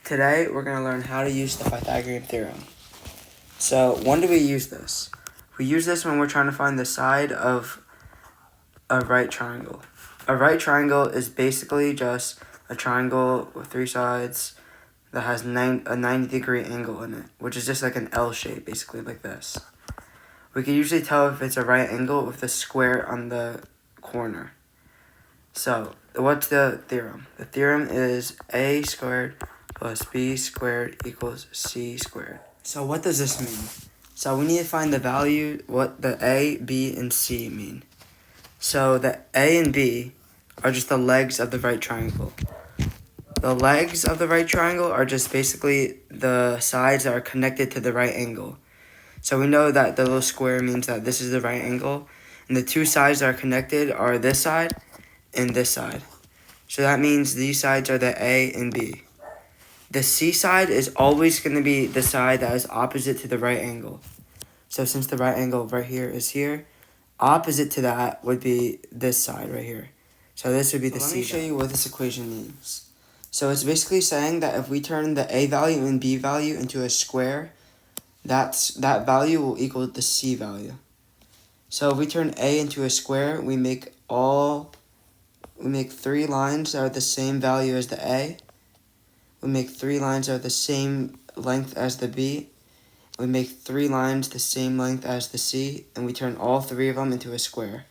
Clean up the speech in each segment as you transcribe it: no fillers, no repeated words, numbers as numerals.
Today we're going to learn how to use the Pythagorean theorem. So when do we use this? We use this when we're trying to find the side of a right triangle. A right triangle is basically just a triangle with three sides that has a 90-degree angle in it, which is just like an L shape, basically like this. We can usually tell if it's a right angle with the square on the corner. So what's the theorem? The theorem is a squared plus b squared equals c squared. So what does this mean? So we need to find the value, what the a, b, and c mean. So the a and b are just the legs of the right triangle. The legs of the right triangle are just basically the sides that are connected to the right angle. So we know that the little square means that this is the right angle, and the two sides that are connected are this side and this side. So that means these sides are the A and B. The C side is always going to be the side that is opposite to the right angle. So since the right angle right here is here, opposite to that would be this side right here. So this would be the C. Let me show you what this equation means. So it's basically saying that if we turn the A value and B value into a square, that value will equal the C value. So if we turn A into a square, we make three lines that are the same value as the A. We make three lines that are the same length as the B. We make three lines the same length as the C, and we turn all three of them into a square.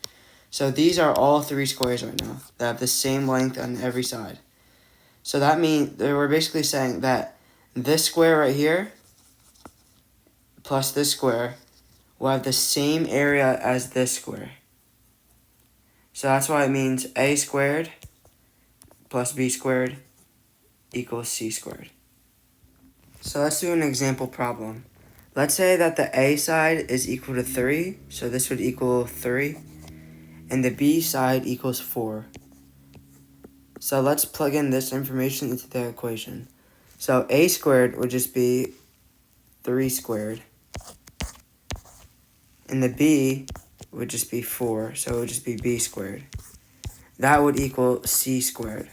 So these are all three squares right now that have the same length on every side. So that means we're basically saying that this square right here plus this square will have the same area as this square. So that's why it means a squared plus b squared equals c squared. So let's do an example problem. Let's say that the a side is equal to 3, so this would equal 3, and the b side equals 4. So let's plug in this information into the equation. So a squared would just be 3 squared, and the b would just be 4, so it would just be b squared. That would equal c squared.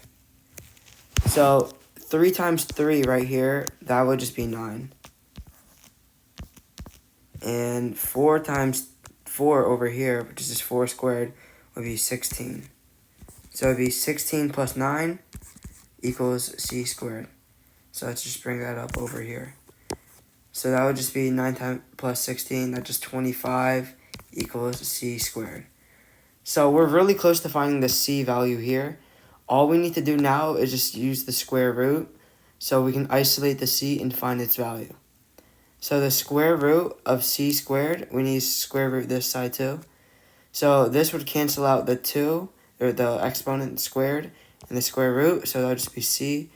So 3 times 3 right here, that would just be 9. And 4 times 4 over here, which is just 4 squared, would be 16. So it would be 16 plus 9 equals c squared. So let's just bring that up over here. So that would just be 9 times plus 16, that's just 25 equals c squared. So we're really close to finding the c value here. All we need to do now is just use the square root so we can isolate the c and find its value. So the square root of c squared, we need to square root this side too. So this would cancel out the 2, or the exponent squared, and the square root, so that would just be c,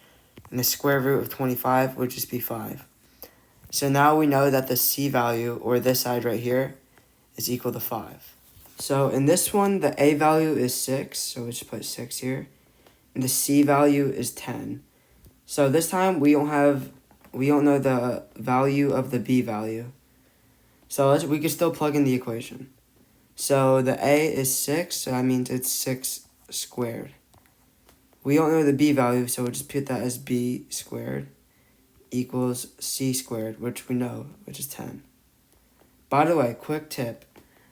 and the square root of 25 would just be 5. So now we know that the c value, or this side right here, is equal to 5. So in this one, the a value is 6, so we'll just put 6 here. And the c value is 10. So this time we don't know the value of the b value. So we can still plug in the equation. So the a is 6, so that means it's 6 squared. We don't know the b value, so we'll just put that as b squared equals c squared, which we know, which is 10. By the way, quick tip.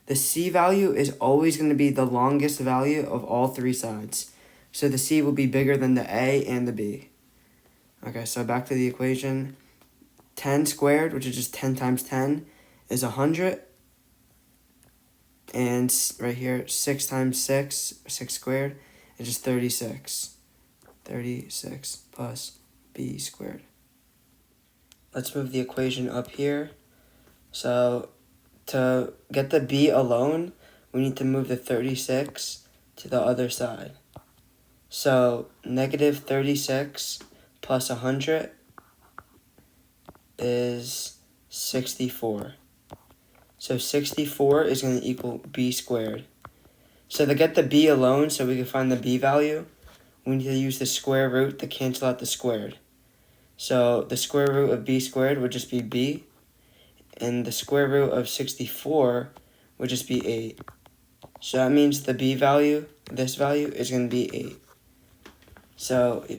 The c value is always going to be the longest value of all three sides. So the c will be bigger than the a and the b. Okay, so back to the equation. 10 squared, which is just 10 times 10, is 100. And right here, 6 times 6, 6 squared, is just 36. 36 plus b squared. Let's move the equation up here. So to get the b alone, we need to move the 36 to the other side. So negative 36 plus 100 is 64. So 64 is going to equal b squared. So to get the b alone, so we can find the b value, we need to use the square root to cancel out the squared. So the square root of b squared would just be b, and the square root of 64 would just be 8. So that means the b value, this value, is going to be 8. So